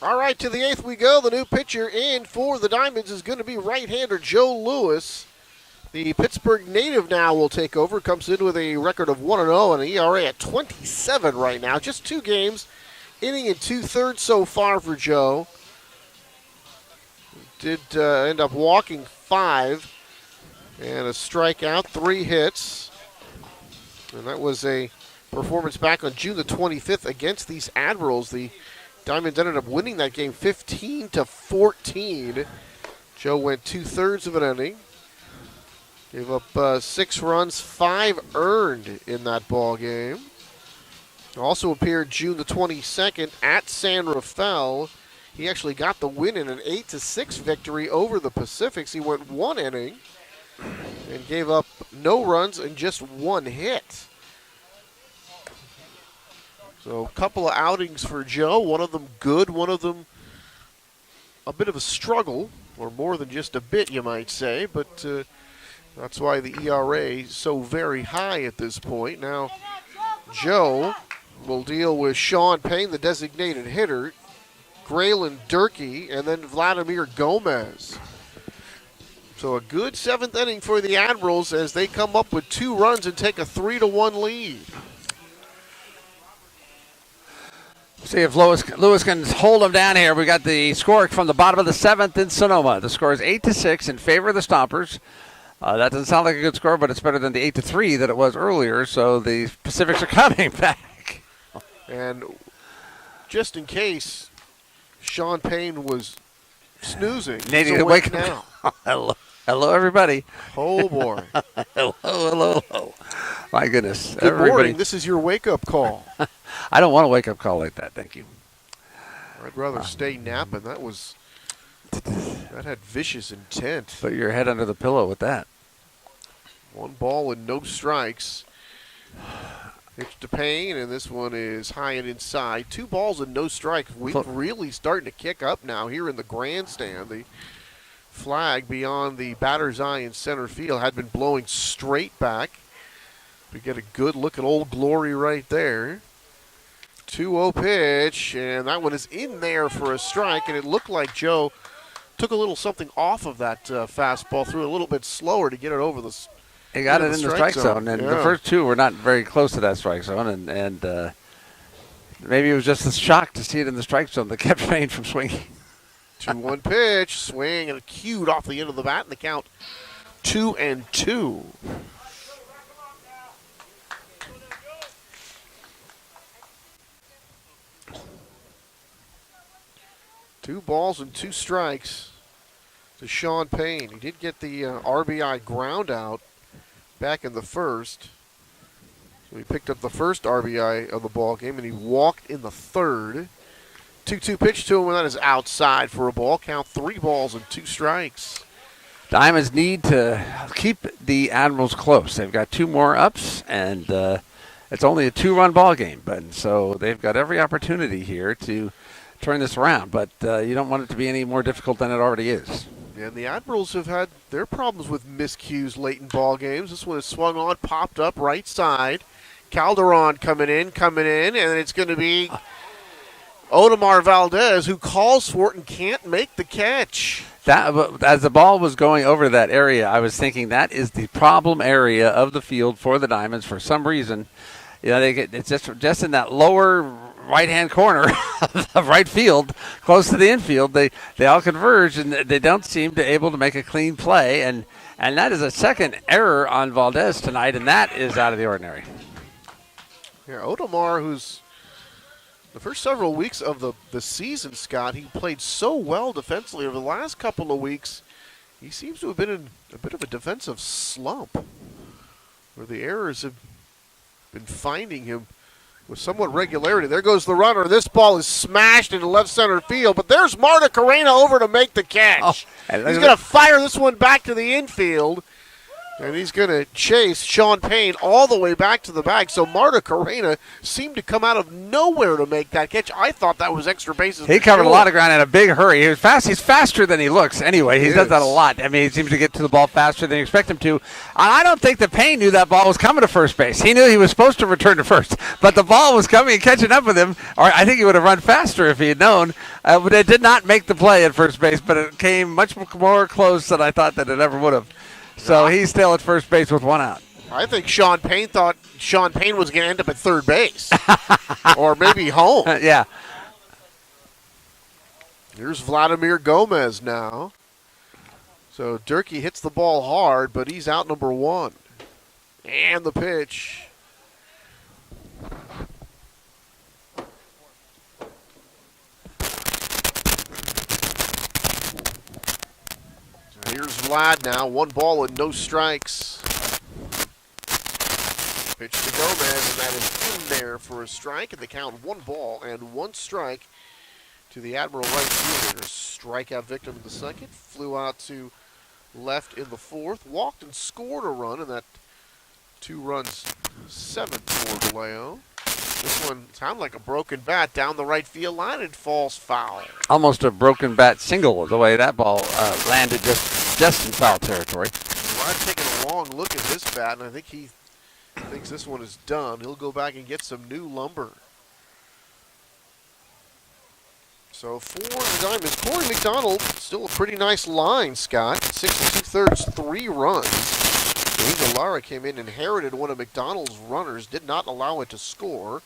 All right, to the 8th we go. The new pitcher in for the Diamonds is going to be right-hander Joe Lewis. The Pittsburg native now will take over. Comes in with a record of 1-0 and an ERA at 27 right now. Just 2 games, inning and 2/3 so far for Joe. Did end up walking 5 and a strikeout, 3 hits. And that was a performance back on June the 25th against these Admirals. The Diamonds ended up winning that game 15-14. Joe went 2/3 of an inning. Gave up 6 runs, 5 earned in that ball game. Also appeared June the 22nd at San Rafael. He actually got the win in an 8-6 victory over the Pacifics. He went 1 inning and gave up no runs and just 1 hit. So a couple of outings for Joe, one of them good, one of them a bit of a struggle, or more than just a bit, you might say, but that's why the ERA is so very high at this point. Now, Joe will deal with Sean Payne, the designated hitter, Graylin Durkee, and then Vladimir Gomez. So a good 7th inning for the Admirals as they come up with 2 runs and take a 3-1 lead. See if Lewis can hold them down here. We got the score from the bottom of the 7th in Sonoma. The score is 8-6 in favor of the Stompers. That doesn't sound like a good score, but it's better than the 8-3 that it was earlier. So the Pacifics are coming back. And just in case Sean Payne was snoozing, needing to wake now. Hello, everybody. Oh boy. Hello. My goodness. Good morning. This is your wake-up call. I don't want a wake-up call like that. Thank you. I'd rather stay napping. That had vicious intent. Put your head under the pillow with that. 1 ball and no strikes. Pitch to Payne, and this one is high and inside. 2 balls and no strikes. We're really starting to kick up now here in the grandstand. The flag beyond the batter's eye in center field had been blowing straight back. We get a good look at Old Glory right there. 2-0 pitch, and that one is in there for a strike, and it looked like Joe took a little something off of that fastball, threw it a little bit slower to get it over the He got it in the strike zone, and the first 2 were not very close to that strike zone, and maybe it was just a shock to see it in the strike zone that kept Payne from swinging. 2-1 pitch, swing, and cued off the end of the bat, and the count 2-2. Two balls and 2 strikes to Sean Payne. He did get the RBI ground out back in the first. So he picked up the first RBI of the ball game, and he walked in the 3rd. 2-2 pitch to him, and that is outside for a ball. Count 3 balls and 2 strikes. Diamonds need to keep the Admirals close. They've got 2 more ups, and it's only a 2-run ball game. But so they've got every opportunity here to turn this around. But you don't want it to be any more difficult than it already is. And the Admirals have had their problems with miscues late in ball games. This one is swung on, popped up right side. Calderon coming in, and it's going to be Odemar Valdez who calls for it and can't make the catch. That, as the ball was going over that area, I was thinking that is the problem area of the field for the Diamonds for some reason. You know, it's just in that lower right-hand corner of right field, close to the infield. They all converge, and they don't seem to able to make a clean play. And that is a second error on Valdez tonight, and that is out of the ordinary. Yeah, Odemar, who's the first several weeks of the season, Scott, he played so well defensively. Over the last couple of weeks, he seems to have been in a bit of a defensive slump, where the errors have been finding him with somewhat regularity. There goes the runner. This ball is smashed into left center field, but there's Marta Carrena over to make the catch. He's going to fire this one back to the infield. And he's going to chase Sean Payne all the way back to the bag. So Marta Carrena seemed to come out of nowhere to make that catch. I thought that was extra bases. He covered a lot of ground in a big hurry. He was fast. He's faster than he looks anyway. He does that a lot. I mean, he seems to get to the ball faster than you expect him to. I don't think that Payne knew that ball was coming to first base. He knew he was supposed to return to first, but the ball was coming and catching up with him. Or I think he would have run faster if he had known. But it did not make the play at first base, but it came much more close than I thought that it ever would have. So he's still at first base with one out. I think Sean Payne thought Sean Payne was going to end up at third base. Or maybe home. Yeah. Here's Vladimir Gomez now. So Durkee hits the ball hard, but he's out number one. And the pitch. Here's Vlad now, 1 ball and no strikes. Pitch to Gomez, and that is in there for a strike, and they count 1 ball and 1 strike to the Admiral right fielder. Strikeout victim in the second, flew out to left in the fourth, walked and scored a run, and that 2 runs 7 for Vallejo. This one sounded like a broken bat down the right field line and falls foul. Almost a broken bat single, the way that ball landed just in foul territory. I've taken a long look at this bat, and I think he thinks this one is done. He'll go back and get some new lumber. So for the Diamonds, Corey McDonald, still a pretty nice line, Scott. 6 2/3, 3 runs. Angel Lara came in, inherited one of McDonald's runners, did not allow it to score.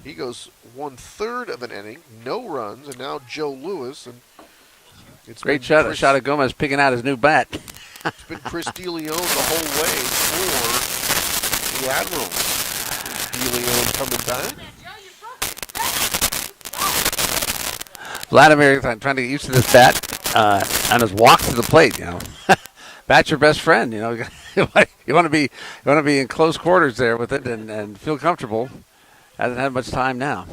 He goes 1/3 of an inning, no runs, and now Joe Lewis. And it's great shot of Gomez picking out his new bat. It's been Chris DeLeon the whole way for the Admirals. DeLeon coming back. Vladimir trying to get used to this bat on his walk to the plate. You know, bat's your best friend. You know, you want to be in close quarters there with it and feel comfortable. Hasn't had much time now.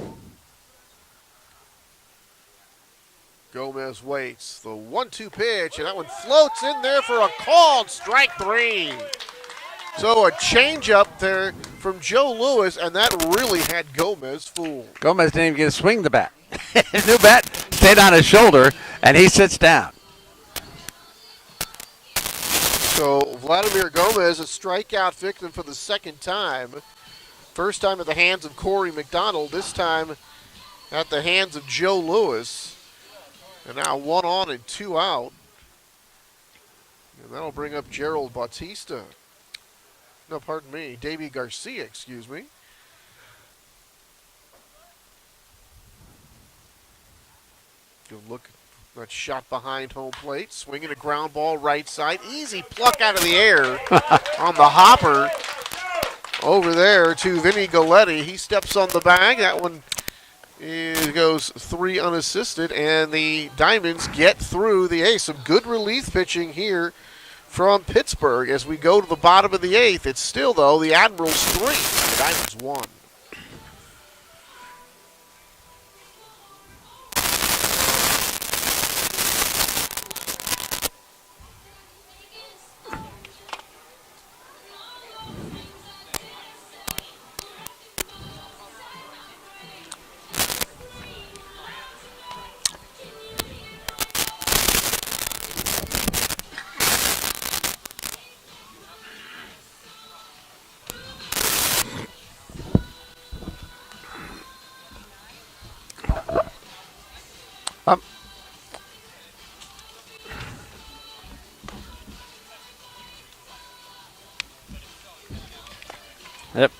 Gomez waits the 1-2 pitch, and that one floats in there for a called strike 3. So a changeup there from Joe Lewis, and that really had Gomez fooled. Gomez didn't even get to swing the bat. His new bat stayed on his shoulder, and he sits down. So Vladimir Gomez, a strikeout victim for the second time. First time at the hands of Corey McDonald, this time at the hands of Joe Lewis. And now 1 on and 2 out. And that'll bring up Gerald Bautista. No, pardon me, Davey Garcia, excuse me. Good look, that shot behind home plate, swinging a ground ball right side. Easy pluck out of the air on the hopper over there to Vinny Galletti. He steps on the bag. That one goes 3 unassisted, and the Diamonds get through the 8th. Some good relief pitching here from Pittsburgh as we go to the bottom of the 8th. It's still, though, the Admirals 3 and the Diamonds 1. Yep.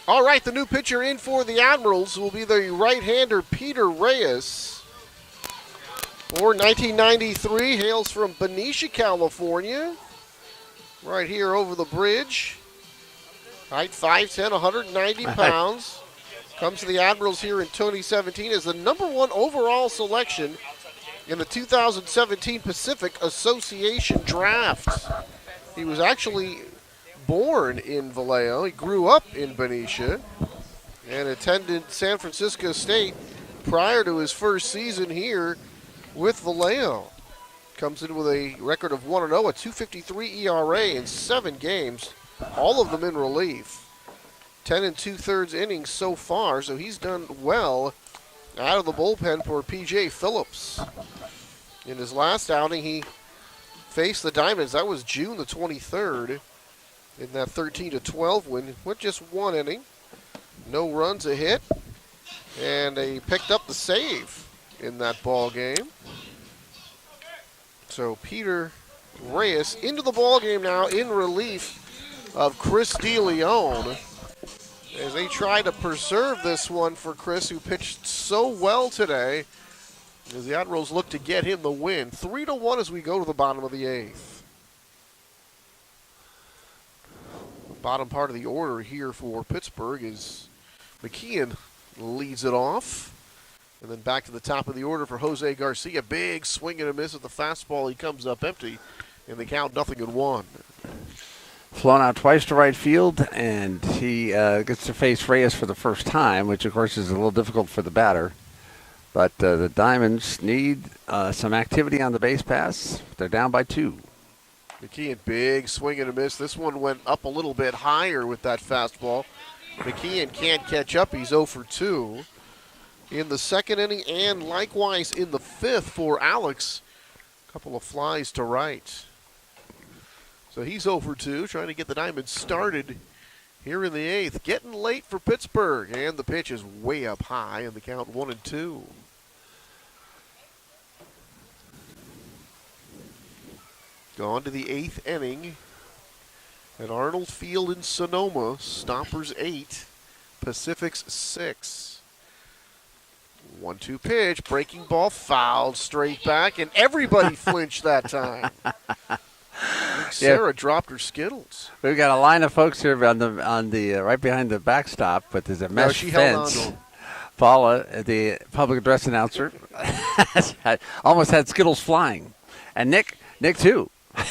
All right, the new pitcher in for the Admirals will be the right-hander Peter Reyes. Born 1993, hails from Benicia, California. Right here over the bridge. Height 5'10", 190 pounds. Comes to the Admirals here in 2017 as the #1 overall selection in the 2017 Pacific Association Draft. He was actually born in Vallejo. He grew up in Benicia and attended San Francisco State prior to his first season here with Vallejo. Comes in with a record of 1-0, a 2.53 ERA in 7 games, all of them in relief. 10 2/3 innings so far, so he's done well out of the bullpen for P.J. Phillips. In his last outing, he faced the Diamonds. That was June the 23rd. In that 13-12 win, with just 1 inning, no runs, a hit, and they picked up the save in that ball game. So Peter Reyes into the ball game now in relief of Chris DeLeon as they try to preserve this one for Chris, who pitched so well today, as the Admirals look to get him the win. 3-1 as we go to the bottom of the 8th. Bottom part of the order here for Pittsburgh is McKeon leads it off. And then back to the top of the order for Jose Garcia. Big swing and a miss at the fastball. He comes up empty, and the count 0-1. Flown out twice to right field, and he gets to face Reyes for the first time, which, of course, is a little difficult for the batter. But the Diamonds need some activity on the base pass. They're down by 2. McKeon, big swing and a miss. This one went up a little bit higher with that fastball. McKeon can't catch up. He's 0 for 2 in the second inning, and likewise in the 5th for Alex. A couple of flies to right. So he's 0 for 2, trying to get the Diamonds started here in the 8th. Getting late for Pittsburgh, and the pitch is way up high, and the count 1-2. Gone to the 8th inning at Arnold Field in Sonoma. Stoppers 8, Pacifics 6. 1-2 pitch, breaking ball, fouled straight back, and everybody flinched that time. Sarah dropped her Skittles. We've got a line of folks here on the right behind the backstop, but there's a mesh fence. Paula, the public address announcer, almost had Skittles flying, and Nick too.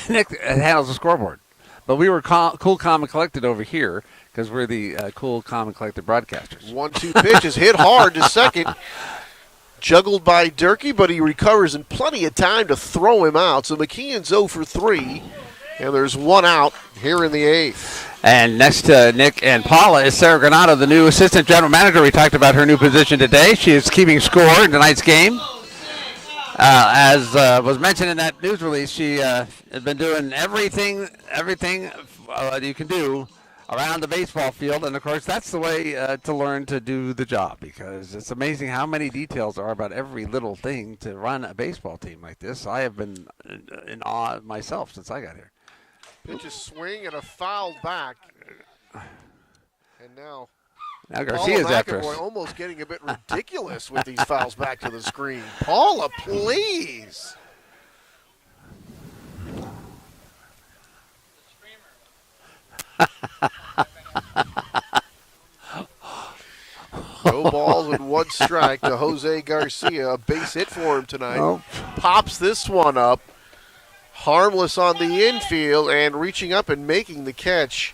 Nick handles the scoreboard. But we were cool, calm, and collected over here because we're the cool, calm, and collected broadcasters. 1-2 pitch is hit hard to second. Juggled by Durkee, but he recovers in plenty of time to throw him out. So McKeon's 0 for 3, and there's 1 out here in the 8th. And next to Nick and Paula is Sarah Granado, the new assistant general manager. We talked about her new position today. She is keeping score in tonight's game. As was mentioned in that news release, she has been doing everything you can do around the baseball field. And, of course, that's the way to learn to do the job, because it's amazing how many details are about every little thing to run a baseball team like this. I have been in awe myself since I got here. Pitch a swing and a foul back. And now Garcia's after us. Almost getting a bit ridiculous with these fouls back to the screen. Paula, please. No balls and 1 strike to Jose Garcia. A base hit for him tonight. Oh. Pops this one up. Harmless on the infield, and reaching up and making the catch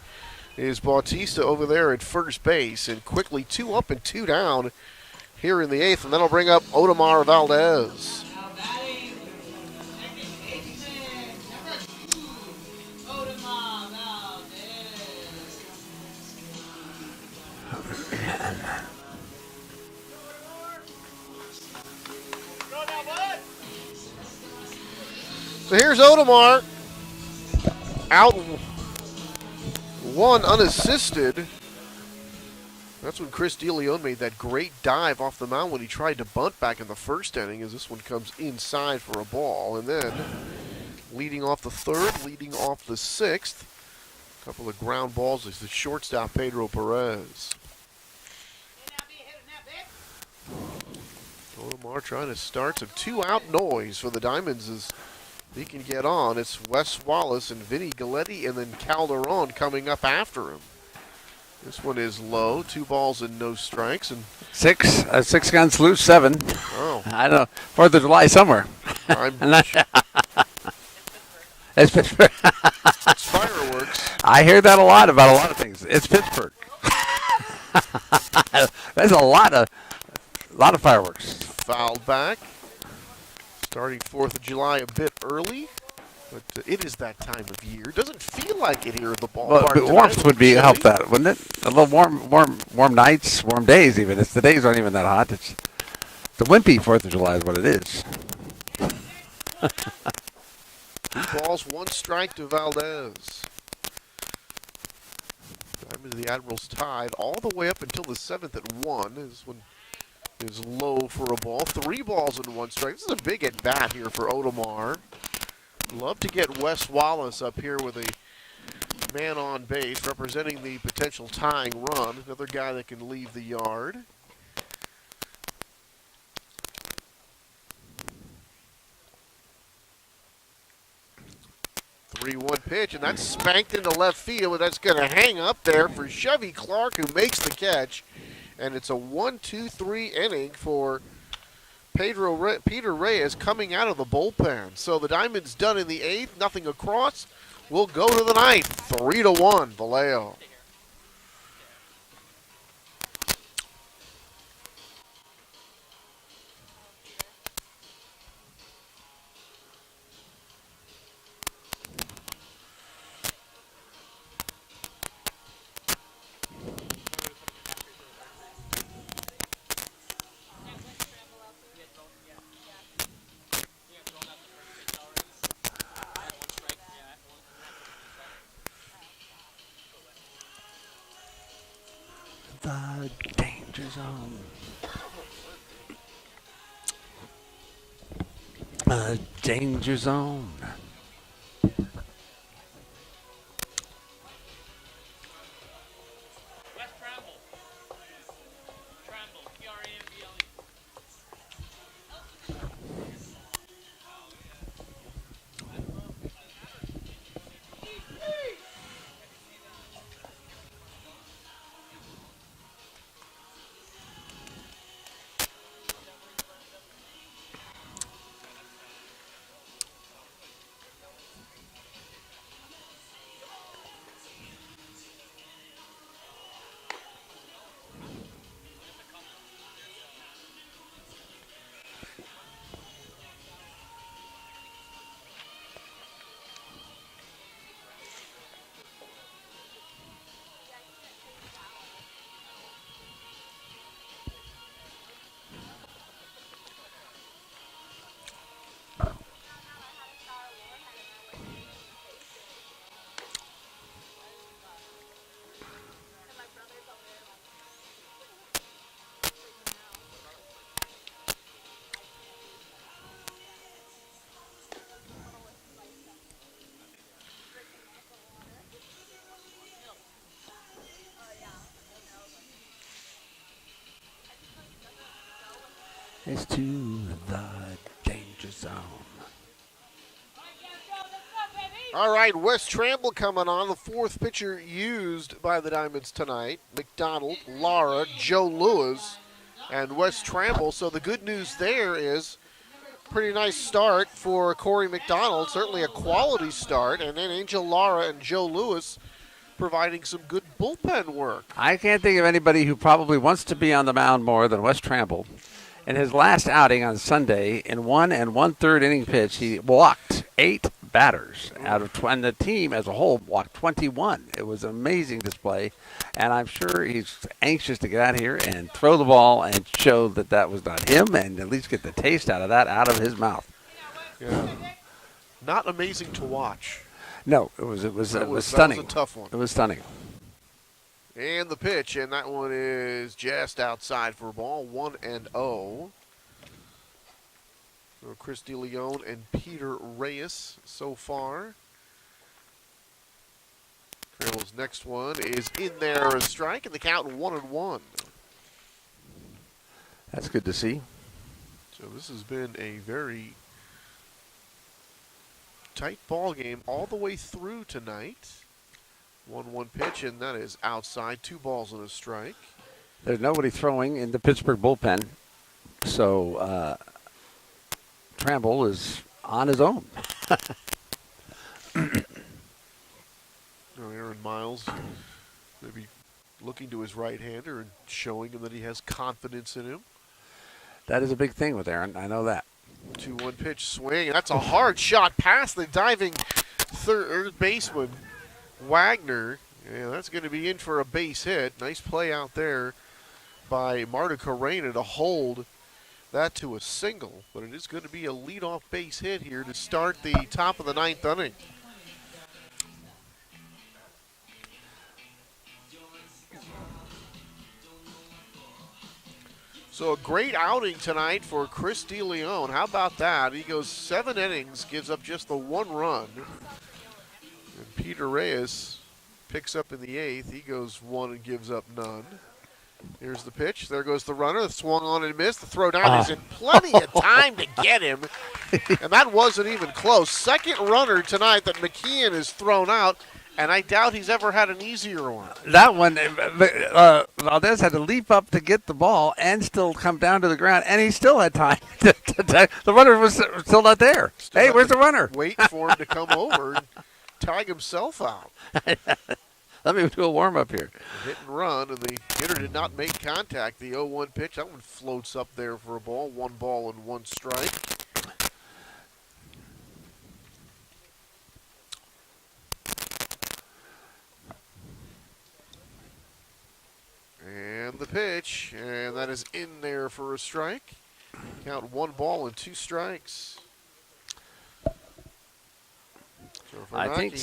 is Bautista over there at first base. And quickly 2 up and 2 down here in the 8th. And that'll bring up Otomar Valdez. So here's Otomar, out 1 unassisted. That's when Chris DeLeon made that great dive off the mound when he tried to bunt back in the first inning, as this one comes inside for a ball. And then leading off the 3rd, leading off the 6th, a couple of ground balls is the shortstop Pedro Perez. Omar trying to start some two-out noise for the Diamonds as he can get on. It's Wes Wallace and Vinny Galletti, and then Calderon coming up after him. This one is low, 2 balls and no strikes. And 6 gun salute, 7. Oh. I don't know, 4th of July somewhere. It's Pittsburgh. It's fireworks. I hear that a lot about a lot of things. It's Pittsburgh. There's a lot of fireworks. Fouled back. Starting 4th of July a bit early, but it is that time of year. Doesn't feel like it here at the ballpark. Well, warmth would help that, wouldn't it? A little warm nights, warm days even. The days aren't even that hot. It's the wimpy 4th of July is what it is. 2 balls, 1 strike to Valdez. Diamond of the Admirals tied all the way up until the 7th at 1. This one is low for a ball. 3 balls and 1 strike. This is a big at-bat here for Odomar. Love to get Wes Wallace up here with a man on base representing the potential tying run. Another guy that can leave the yard. 3-1 pitch, and that's spanked into left field, and that's going to hang up there for Chevy Clark, who makes the catch. And it's a 1-2-3 inning for Peter Reyes coming out of the bullpen. So the Diamonds done in the 8th, nothing across. We'll go to the 9th, 3-1, Vallejo. The danger zone. Danger zone. It's to the danger zone. All right, Wes Tramble coming on, the 4th pitcher used by the Diamonds tonight. McDonald, Lara, Joe Lewis, and Wes Tramble. So the good news there is pretty nice start for Corey McDonald, certainly a quality start. And then Angel Lara and Joe Lewis providing some good bullpen work. I can't think of anybody who probably wants to be on the mound more than Wes Tramble. In his last outing on Sunday, in 1 1/3 inning pitch, he walked 8 batters out of 20, and the team as a whole walked 21. It was an amazing display, and I'm sure he's anxious to get out here and throw the ball and show that that was not him, and at least get the taste out of that out of his mouth. Yeah, not amazing to watch. No, it was stunning. That was a tough one. It was stunning. And the pitch, and that one is just outside for a ball, 1-0. So Chris DeLeon and Peter Reyes so far. Trail's next one is in there, a strike, and the count 1-1. That's good to see. So this has been a very tight ball game all the way through tonight. 1-1 pitch, and that is outside. 2 balls and a strike. There's nobody throwing in the Pittsburgh bullpen, so Tramble is on his own. Aaron Miles maybe looking to his right-hander and showing him that he has confidence in him. That is a big thing with Aaron. I know that. 2-1 pitch swing, and that's a hard shot past the diving third baseman, Wagner. Yeah, that's going to be in for a base hit. Nice play out there by Marta Corena to hold that to a single, but it is going to be a leadoff base hit here to start the top of the 9th inning. So a great outing tonight for Chris DeLeon. How about that? He goes 7 innings, gives up just the 1 run. And Peter Reyes picks up in the 8th. He goes 1 and gives up none. Here's the pitch. There goes the runner. The swung on and missed. The throw down is in plenty of time to get him. And that wasn't even close. Second runner tonight that McKeon has thrown out. And I doubt he's ever had an easier one. That one, Valdez had to leap up to get the ball and still come down to the ground, and he still had time. The runner was still not there. Hey, where's the runner? Wait for him to come over and tag himself out. Let me do a warm-up here. Hit and run, and the hitter did not make contact. The 0-1 pitch, that one floats up there for a ball. 1 ball and 1 strike. And the pitch, and that is in there for a strike. Count 1 ball and 2 strikes. So I think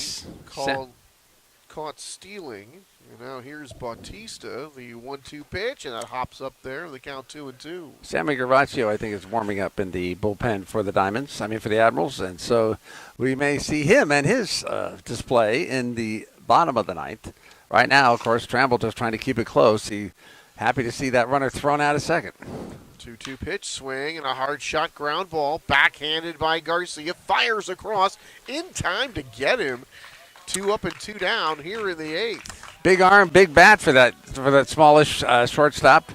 caught stealing. And now here's Bautista, the 1-2 pitch, and that hops up there. The count 2-2. Sammy Gervasio, I think, is warming up in the bullpen for the Diamonds. I mean, for the Admirals, and so we may see him and his display in the bottom of the 9th. Right now, of course, Tramble just trying to keep it close. He happy to see that runner thrown out a second. 2-2 pitch, swing, and a hard shot ground ball. Backhanded by Garcia. Fires across in time to get him. 2 up and 2 down here in the 8th. Big arm, big bat for that smallish shortstop.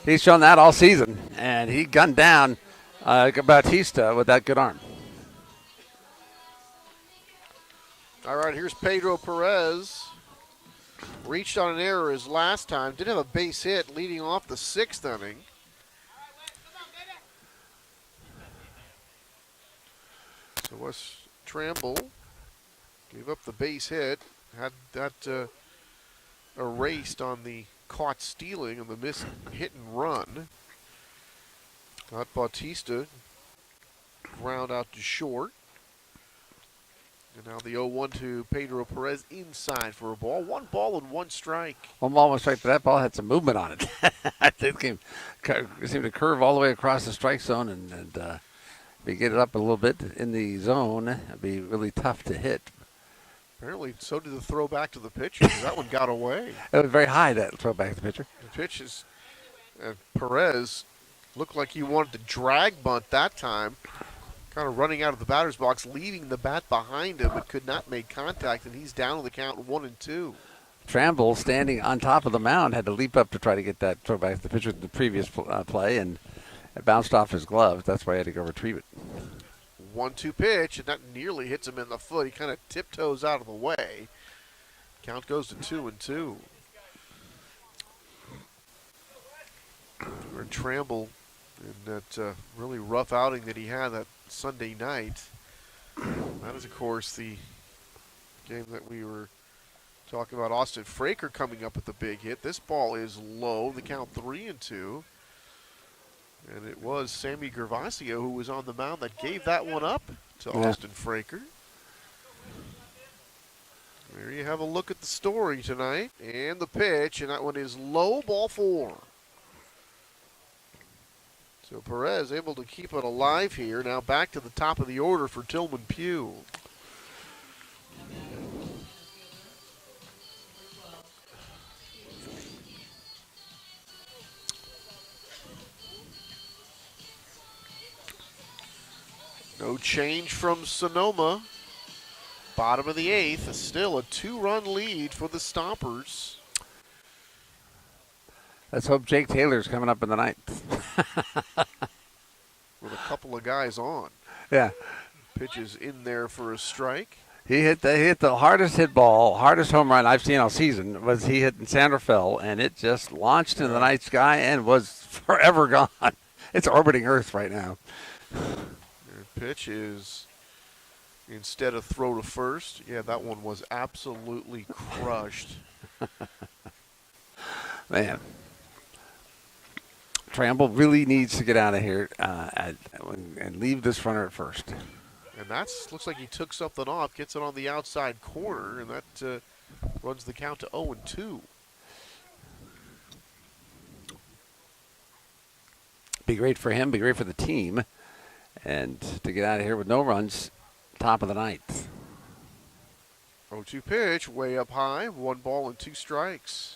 He's shown that all season, and he gunned down Bautista with that good arm. All right, here's Pedro Perez. Reached on an error his last time. Did have a base hit leading off the 6th inning. So Wes Tramble gave up the base hit. Had that erased on the caught stealing and the missed hit and run. Got Bautista ground out to short. And now the 0-1 to Pedro Perez inside for a ball. 1 ball and 1 strike. 1 ball, 1 strike, but that ball had some movement on it. I think it seemed to curve all the way across the strike zone, and if you get it up a little bit in the zone, it'd be really tough to hit. Apparently, so did the throw back to the pitcher. That one got away. It was very high, that throw back to the pitcher. The pitch is, Perez looked like he wanted to drag bunt that time. Kind of running out of the batter's box, leaving the bat behind him, but could not make contact, and he's down to the count 1-2. Tramble, standing on top of the mound, had to leap up to try to get that throw back to the pitcher in the previous play, and it bounced off his glove. That's why he had to go retrieve it. 1-2 pitch, and that nearly hits him in the foot. He kind of tiptoes out of the way. Count goes to 2-2. Or Tramble in that really rough outing that he had that Sunday night. That is, of course, the game that we were talking about. Austin Fraker coming up with the big hit. This ball is low. The count 3-2. And it was Sammy Gervasio who was on the mound that gave that one up to Austin Fraker. There you have a look at the story tonight. And the pitch, and that one is low, ball 4. So Perez able to keep it alive here. Now back to the top of the order for Tillman Pugh. No change from Sonoma. Bottom of the 8th, still a 2-run lead for the Stompers. Let's hope Jake Taylor's coming up in the 9th. With a couple of guys on. Yeah. Pitches in there for a strike. He hit the hardest hit ball, hardest home run I've seen all season. Was he hit in Santa Fe, and it just launched in the night sky and was forever gone. It's orbiting Earth right now. The pitch is instead of throw to first. Yeah, that one was absolutely crushed. Man. Tramble really needs to get out of here and leave this runner at first. And that looks like he took something off, gets it on the outside corner, and that runs the count to 0-2. Be great for him, be great for the team, and to get out of here with no runs, top of the 9th. 0-2 pitch, way up high, 1 ball and 2 strikes.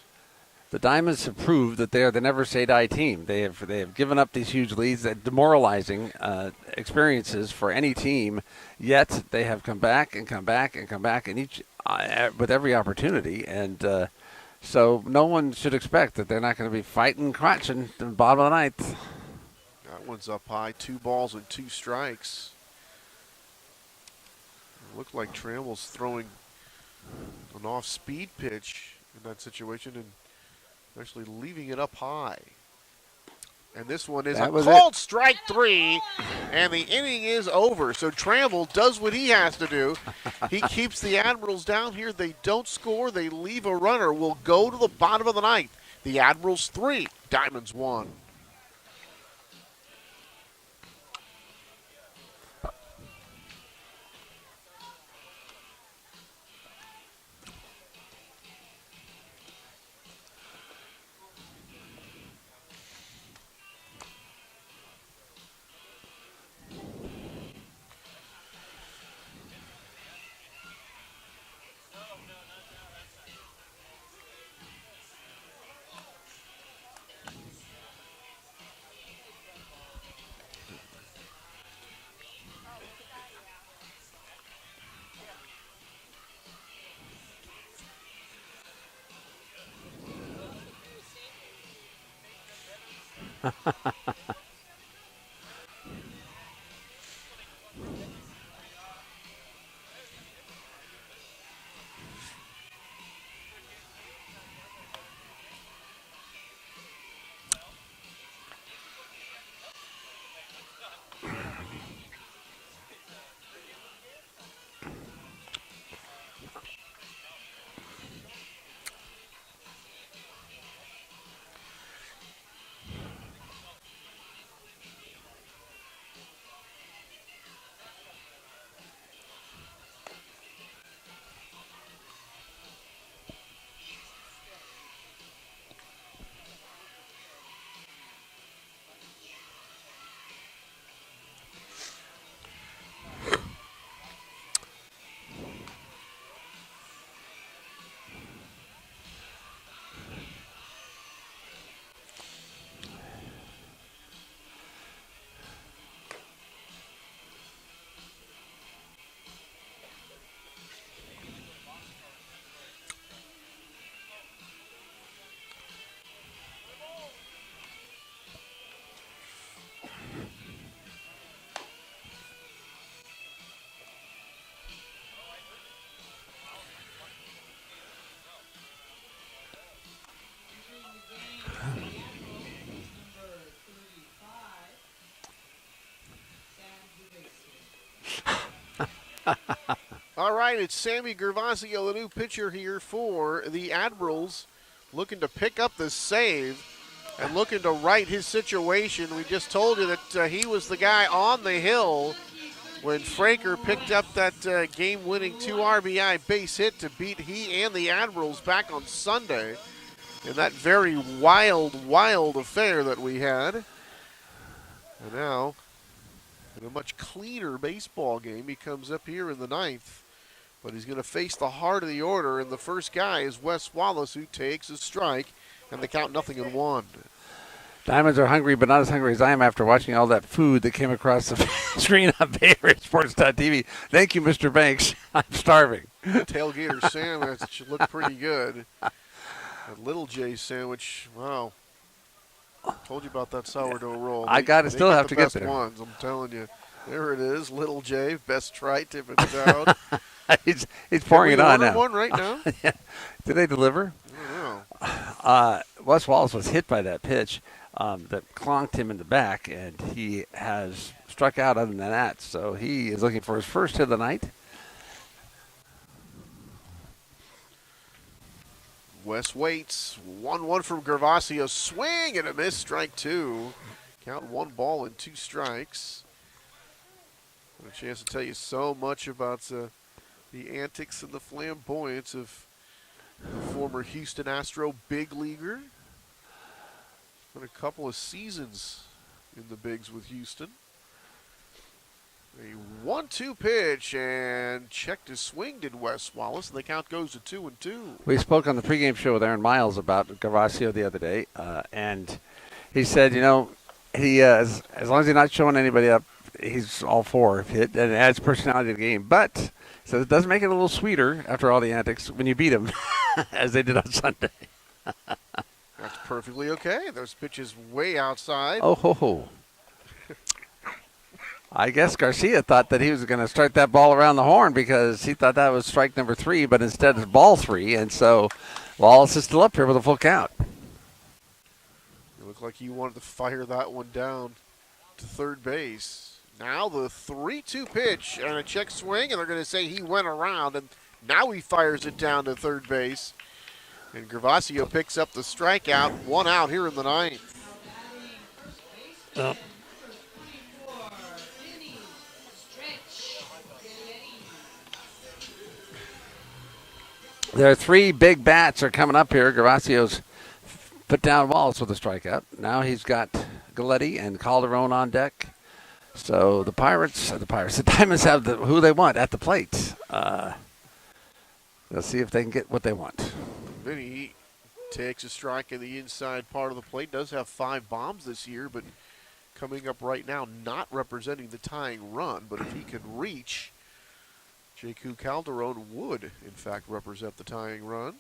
The Diamonds have proved that they are the never say die team. They have given up these huge leads, demoralizing experiences for any team. Yet they have come back and come back and come back, and each with every opportunity. And so no one should expect that they're not going to be fighting, crunching to the bottom of the 9th. That one's up high, 2 balls and 2 strikes. It looked like Tramble's throwing an off-speed pitch in that situation and actually leaving it up high. And this one is a called strike 3, and the inning is over. So Tramble does what he has to do. He keeps the Admirals down here. They don't score. They leave a runner. Will go to the bottom of the 9th. The Admirals 3, Diamonds 1. All right, it's Sammy Gervasio, the new pitcher here for the Admirals, looking to pick up the save and looking to right his situation. We just told you that he was the guy on the hill when Fraker picked up that game-winning 2 RBI base hit to beat he and the Admirals back on Sunday in that very wild, wild affair that we had. And now, in a much cleaner baseball game, he comes up here in the 9th. But he's going to face the heart of the order, and the first guy is Wes Wallace, who takes a strike, and the count 0-1. Diamonds are hungry, but not as hungry as I am after watching all that food that came across the screen on BayAreaSports.tv. Thank you, Mr. Banks. I'm starving. Tailgater sandwich looked pretty good. That Little J sandwich, wow. Told you about that sourdough roll. I got to still have to get there. The best ones, I'm telling you. There it is, Little J, best try, tip it down. he's pouring it on now. One right now? Yeah. Did they deliver? I don't know. Wes Wallace was hit by that pitch that clonked him in the back, and he has struck out other than that. So he is looking for his first hit of the night. Wes waits. 1-1 from Gervasio. Swing and a miss. Strike two. Count 1 ball and 2 strikes. Got a chance to tell you so much about the antics and the flamboyance of the former Houston Astro big leaguer. Been a couple of seasons in the bigs with Houston. A 1-2 pitch and checked his swing, did Wes Wallace, and the count goes to 2-2. We spoke on the pregame show with Aaron Miles about Gervasio the other day, and he said, he as long as he's not showing anybody up, he's all for it, and it adds personality to the game. But so it does make it a little sweeter after all the antics when you beat him, as they did on Sunday. That's perfectly okay. Those pitches way outside. Oh, ho, ho. I guess Garcia thought that he was going to start that ball around the horn because he thought that was strike number 3, but instead it's ball 3, and so Wallace is still up here with a full count. It looked like he wanted to fire that one down to third base. Now the 3-2 pitch and a check swing, and they're going to say he went around, and now he fires it down to third base. And Gervasio picks up the strikeout, 1 out here in the ninth. There are 3 big bats are coming up here. Gervasio's put down Wallace with a strikeout. Now he's got Galletti and Calderon on deck. So the Diamonds have who they want at the plate. Let's see if they can get what they want. Vinny takes a strike in the inside part of the plate. Does have 5 bombs this year, but coming up right now, not representing the tying run. But if he could reach, J.Q. Calderon would, in fact, represent the tying run.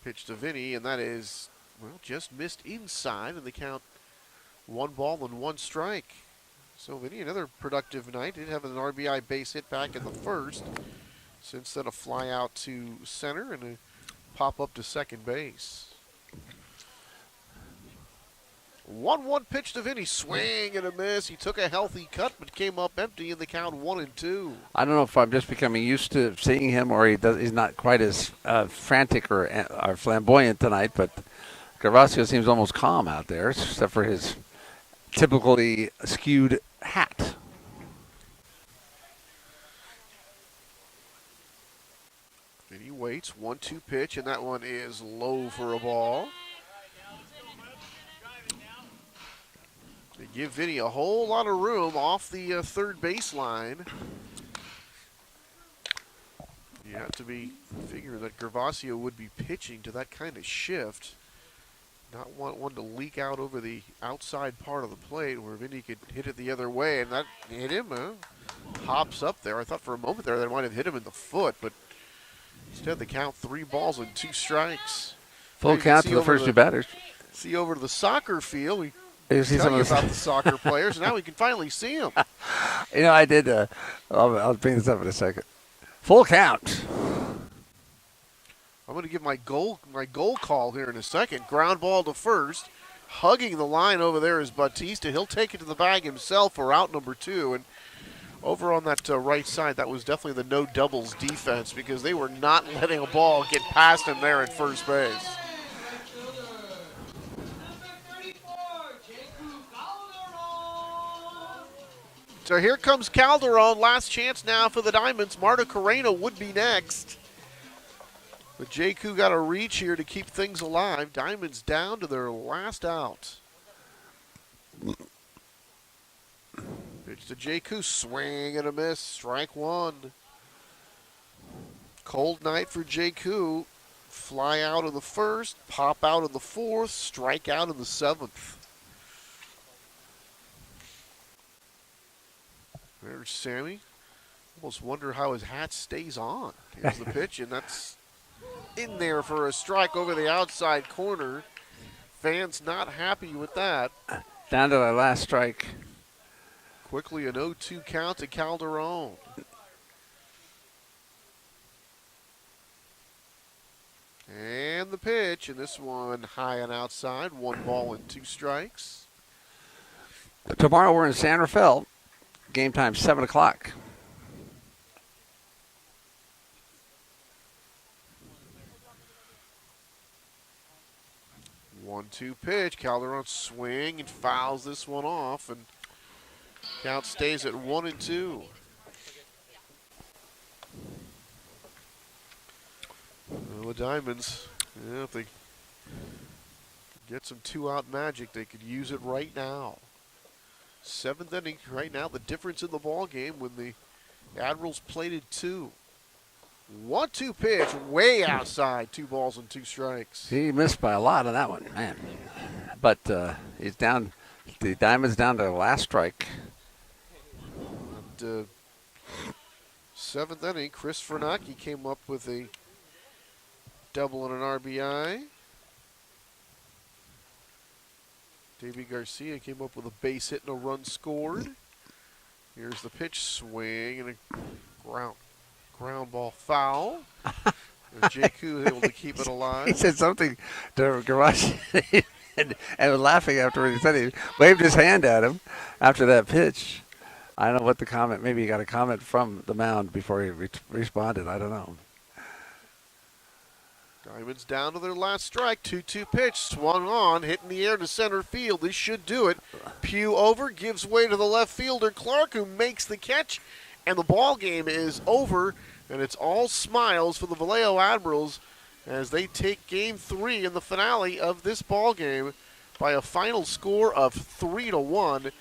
Pitch to Vinny, and that is, well, just missed inside, and the count 1 ball and 1 strike. So Vinny, another productive night. Did have an RBI base hit back in the first. Since then, a fly out to center and a pop up to second base. 1-1 pitch to Vinny. Swing and a miss. He took a healthy cut, but came up empty in the count 1-2. I don't know if I'm just becoming used to seeing him or he's not quite as frantic or flamboyant tonight, but Gervasio seems almost calm out there, except for his typically skewed hat. Vinny waits. 1-2 pitch, and that one is low for a ball. They give Vinny a whole lot of room off the third baseline. You have to be figuring that Gervasio would be pitching to that kind of shift. Not want one to leak out over the outside part of the plate where Vinny could hit it the other way, and that hit him. Hops up there. I thought for a moment there they might have hit him in the foot, but instead they count 3 balls and 2 strikes. Full count to the first 2 batters. See over to the soccer field. We you see tell you about the soccer players. Now we can finally see them. I did. I'll bring this up in a second. Full count. I'm going to give my goal call here in a second. Ground ball to first. Hugging the line over there is Bautista. He'll take it to the bag himself for out number 2. And over on that right side, that was definitely the no doubles defense because they were not letting a ball get past him there at first base. So here comes Calderon. Last chance now for the Diamonds. Marta Carreno would be next. But J.Q. got a reach here to keep things alive. Diamonds down to their last out. Pitch to J.Q. Swing and a miss. Strike 1. Cold night for J.Q. Fly out in the first, pop out in the fourth, strike out in the seventh. There's Sammy. Almost wonder how his hat stays on. Here's the pitch, and that's in there for a strike over the outside corner. Fans not happy with that. Down to the last strike. Quickly an 0-2 count to Calderon. And the pitch, and this one high and outside. 1 ball and 2 strikes. Tomorrow we're in San Rafael. Game time 7 o'clock. 1-2 pitch. Calderon swing and fouls this one off, and count stays at 1-2. Well, the Diamonds, yeah, if they get some 2-out magic, they could use it right now. 7th inning right now. The difference in the ball game when the Admirals plated 2. 1-2 pitch, way outside. 2 balls and 2 strikes. He missed by a lot on that one, man. But he's down. The Diamonds down to the last strike. And, 7th inning, Chris Fernacki came up with a double and an RBI. Davey Garcia came up with a base hit and a run scored. Here's the pitch, swing, and a ground ball foul. Jakku was able to keep it alive. He said something to Garage and was laughing afterwards. He said he waved his hand at him after that pitch. I don't know what the comment, maybe he got a comment from the mound before he responded. I don't know. Diamonds down to their last strike. 2-2 pitch, swung on, hit in the air to center field. This should do it. Pugh over, gives way to the left fielder, Clark, who makes the catch, and the ball game is over, and it's all smiles for the Vallejo Admirals as they take Game 3 in the finale of this ball game by a final score of 3-1.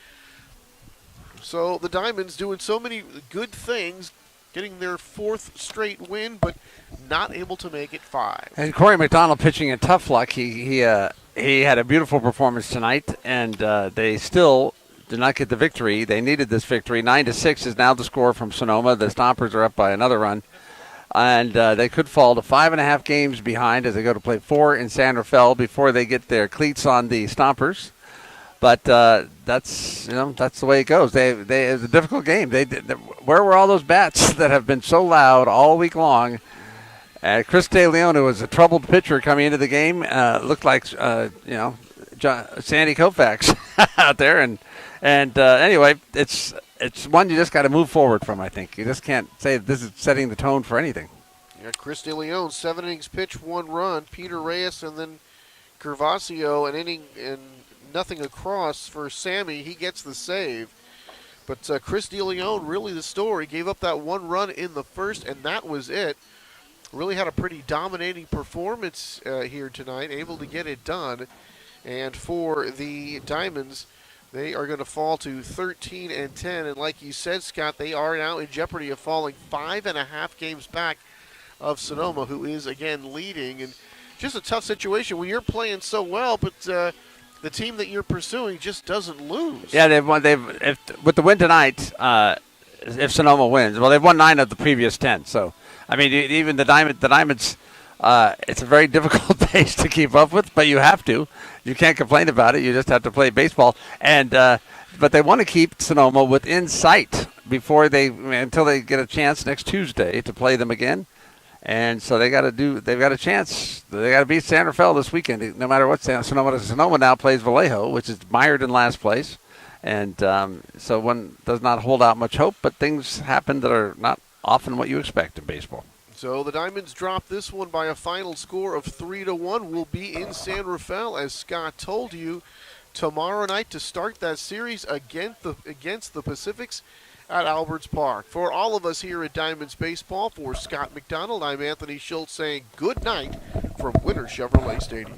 So the Diamonds doing so many good things, getting their 4th straight win, but not able to make it 5. And Corey McDonald pitching in tough luck. He had a beautiful performance tonight, and they still did not get the victory. They needed this victory. 9-6 is now the score from Sonoma. The Stompers are up by another run, and they could fall to 5.5 games behind as they go to play 4 in San Rafael before they get their cleats on the Stompers. But that's the way it goes. It was a difficult game. Where were all those bats that have been so loud all week long? Chris De Leon, who was a troubled pitcher coming into the game, looked like Sandy Koufax out there. And anyway, it's one you just got to move forward from. I think you just can't say this is setting the tone for anything. Yeah, Chris De Leon, 7 innings pitched, 1 run. Peter Reyes and then Gervasio, an inning and nothing across for Sammy. He gets the save. But Chris De Leon, really the story, gave up that 1 run in the first, and that was it. Really had a pretty dominating performance here tonight, able to get it done. And for the Diamonds, they are going to fall to 13-10. And like you said, Scott, they are now in jeopardy of falling 5.5 games back of Sonoma, who is, again, leading. And just a tough situation when you're playing so well, but the team that you're pursuing just doesn't lose. Yeah, with the win tonight, if Sonoma wins, well, they've won 9 of the previous 10. So, I mean, even the Diamonds, it's a very difficult pace to keep up with, but you have to. You can't complain about it. You just have to play baseball. And but they want to keep Sonoma within sight until they get a chance next Tuesday to play them again. And so they've got a chance. They got to beat San Rafael this weekend, no matter what. Sonoma now plays Vallejo, which is mired in last place. And so one does not hold out much hope, but things happen that are not often what you expect in baseball. So the Diamonds drop this one by a final score of 3-1. We'll be in San Rafael, as Scott told you, tomorrow night to start that series against the Pacifics at Alberts Park. For all of us here at Diamonds Baseball, for Scott McDonald, I'm Anthony Schultz saying good night from Winter Chevrolet Stadium.